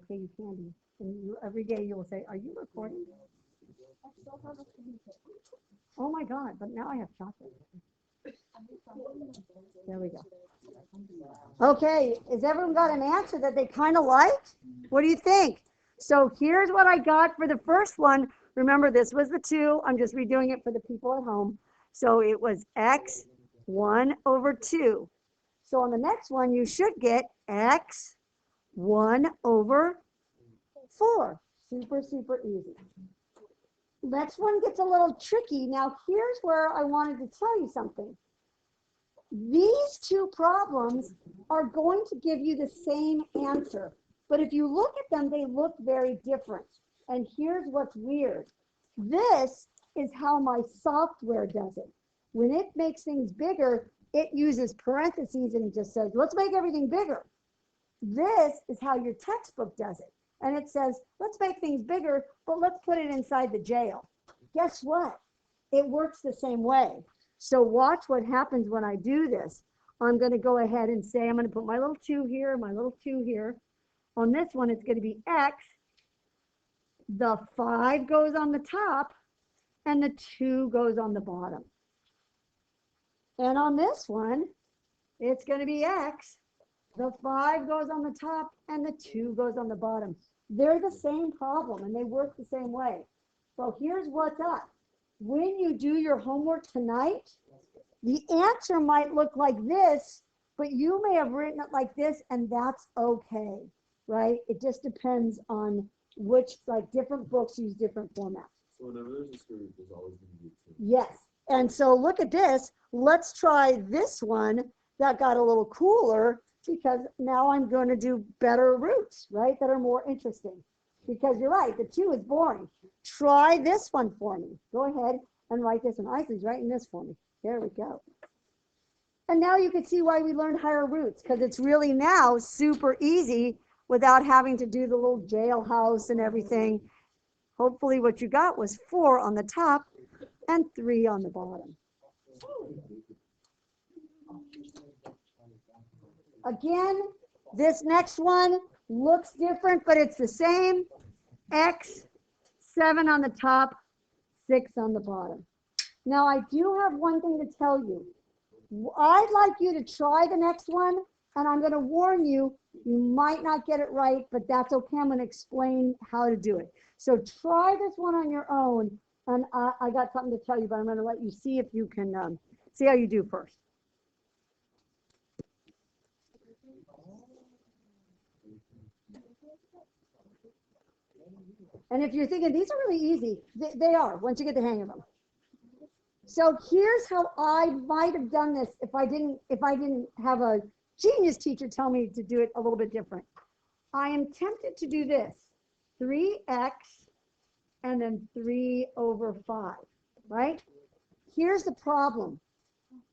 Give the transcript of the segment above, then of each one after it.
okay, you can be. And you, every day you will say, are you recording? Oh my God, but now I have chocolate. There we go. Okay, has everyone got an answer that they kind of like? What do you think? So here's what I got for the first one. Remember, this was the 2. I'm just redoing it for the people at home. So it was x 1 over 2. So on the next one, you should get x 1 over 4. Super, super easy. Next one gets a little tricky. Now, here's where I wanted to tell you something. These 2 problems are going to give you the same answer. But if you look at them, they look very different. And here's what's weird. This is how my software does it. When it makes things bigger, it uses parentheses and it just says, let's make everything bigger. This is how your textbook does it. And it says, let's make things bigger, but let's put it inside the jail. Guess what? It works the same way. So watch what happens when I do this. I'm going to go ahead and say, I'm going to put my little 2 here, my little 2 here. On this one, it's going to be x. The 5 goes on the top, and the 2 goes on the bottom. And on this one, it's going to be x. The 5 goes on the top, and the 2 goes on the bottom. They're the same problem, and they work the same way. So here's what's up. When you do your homework tonight, the answer might look like this, but you may have written it like this, and that's okay, right? It just depends on which, like different books use different formats. So whenever there's a square root, there's always going to be a 2. Yes. And so look at this. Let's try this one that got a little cooler because now I'm going to do better roots, right, that are more interesting. Because you're right, the 2 is boring. Try this one for me. Go ahead and write this one. Isley's writing this for me. There we go. And now you can see why we learned higher roots, because it's really now super easy without having to do the little jailhouse and everything. Hopefully what you got was 4 on the top and 3 on the bottom. Again, this next one looks different, but it's the same. X, 7 on the top, 6 on the bottom. Now, I do have one thing to tell you. I'd like you to try the next one, and I'm going to warn you, you might not get it right, but that's okay. I'm going to explain how to do it. So try this one on your own, and I got something to tell you, but I'm going to let you see if you can see how you do first. And if you're thinking, these are really easy, they are, once you get the hang of them. So here's how I might have done this if I didn't have a genius teacher tell me to do it a little bit different. I am tempted to do this, 3x and then 3 over 5, right? Here's the problem.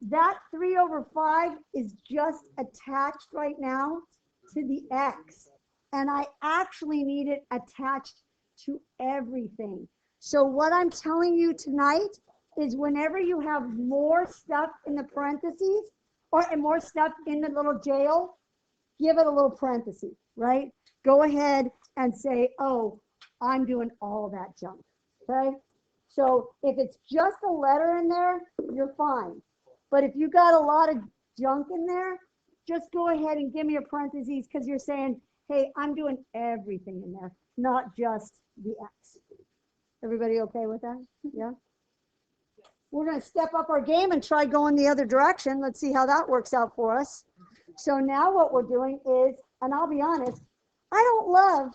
That 3 over 5 is just attached right now to the x. And I actually need it attached to everything. So what I'm telling you tonight is whenever you have more stuff in the parentheses or more stuff in the little jail, give it a little parenthesis, right? Go ahead and say, oh, I'm doing all that junk, okay? So if it's just a letter in there, you're fine. But if you got a lot of junk in there, just go ahead and give me a parentheses because you're saying, hey, I'm doing everything in there, not just the X. Everybody okay with that? Yeah? We're going to step up our game and try going the other direction. Let's see how that works out for us. So now what we're doing is, and I'll be honest, I don't love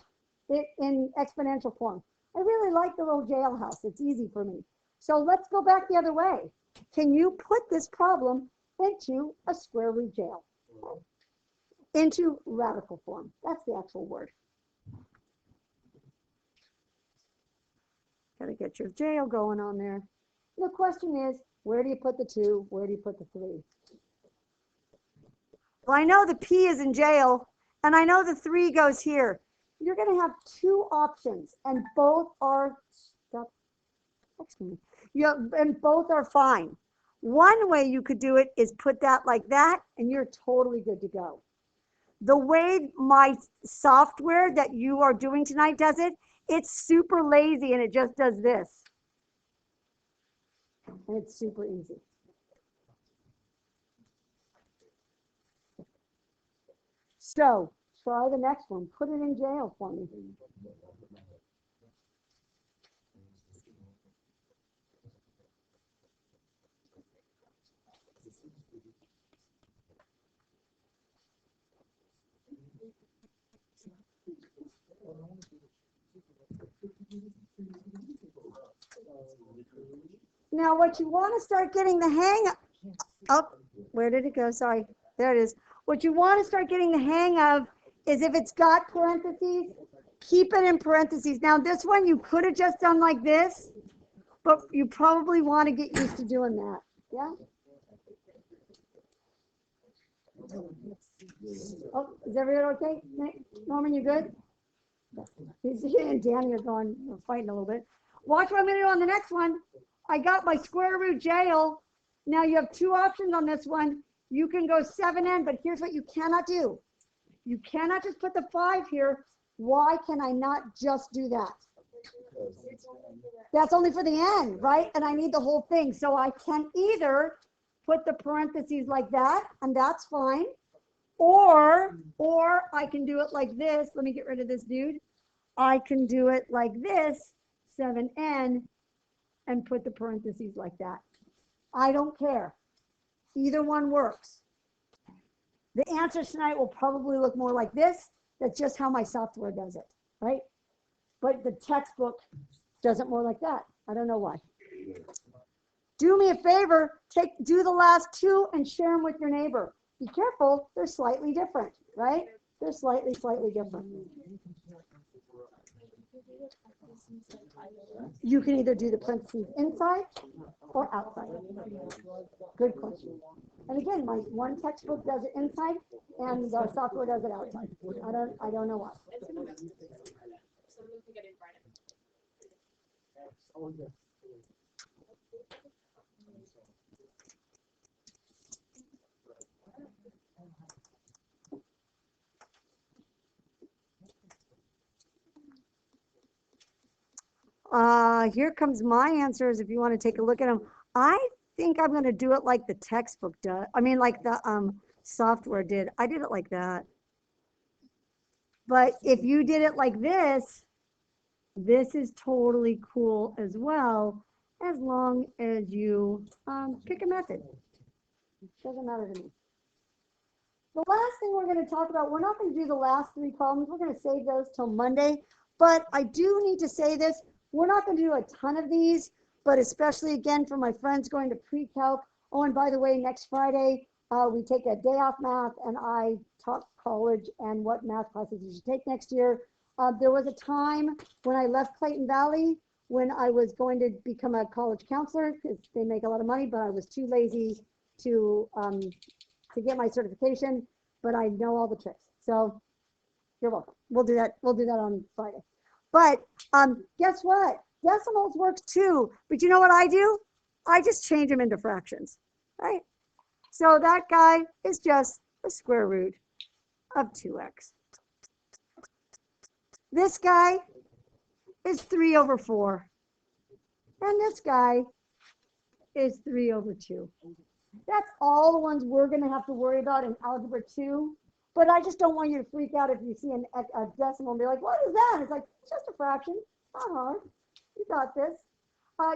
it in exponential form. I really like the little jailhouse. It's easy for me. So let's go back the other way. Can you put this problem into a square root jail? Into radical form. That's the actual word. Got to get your jail going on there. The question is, where do you put the 2? Where do you put the 3? Well, I know the P is in jail, and I know the 3 goes here. You're going to have 2 options, and both are and both are fine. One way you could do it is put that like that, and you're totally good to go. The way my software that you are doing tonight does it, it's super lazy and it just does this. And it's super easy. So try the next one. Put it in jail for me. Now what you want to start getting the hang of, oh, where did it go? Sorry. There it is. What you want to start getting the hang of is if it's got parentheses, keep it in parentheses. Now this one you could have just done like this, but you probably want to get used to doing that. Yeah? Oh, is everyone okay? Norman, you good? He and Danny are going, we're fighting a little bit. Watch what I'm going to do on the next one. I got my square root jail. Now you have two options on this one. You can go 7n, but here's what you cannot do. You cannot just put the 5 here. Why can I not just do that? That's only for the n, right? And I need the whole thing. So I can either put the parentheses like that, and that's fine. Or I can do it like this. Let me get rid of this dude. I can do it like this, 7n, and put the parentheses like that. I don't care. Either one works. The answers tonight will probably look more like this. That's just how my software does it, right? But the textbook does it more like that. I don't know why. Do me a favor, do the last two and share them with your neighbor. Be careful, they're slightly different, right? They're slightly different. You can either do the parentheses inside or outside. Good question. And again, my one textbook does it inside and the software does it outside. I don't know why. Here comes my answers if you want to take a look at them. I think I'm going to do it like the textbook does. I mean, like the software did. I did it like that. But if you did it like this is totally cool as well, as long as you pick a method. Doesn't matter to me. The last thing we're going to talk about, we're not going to do the last 3 problems. We're going to save those till Monday. But I do need to say this. We're not going to do a ton of these, but especially again for my friends going to pre-calc. Oh, and by the way, next Friday, we take a day off math and I talk college and what math classes you should take next year. There was a time when I left Clayton Valley when I was going to become a college counselor because they make a lot of money, but I was too lazy to get my certification, but I know all the tricks. So you're welcome. We'll do that on Friday. But guess what? Decimals works too. But you know what I do? I just change them into fractions, right? So that guy is just the square root of 2x. This guy is 3 over 4. And this guy is 3 over 2. That's all the ones we're going to have to worry about in Algebra 2. But I just don't want you to freak out if you see a decimal and be like, what is that? It's like, it's just a fraction. Not hard. You got this.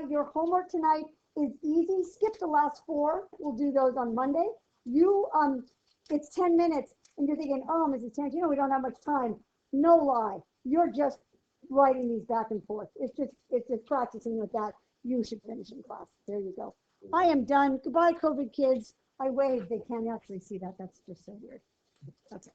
Your homework tonight is easy. Skip the last 4. We'll do those on Monday. It's 10 minutes, and you're thinking, oh, Mrs. Tant, we don't have much time. No lie. You're just writing these back and forth. It's just practicing with that. You should finish in class. There you go. I am done. Goodbye, COVID kids. I waved. They can't actually see that. That's just so weird. Okay.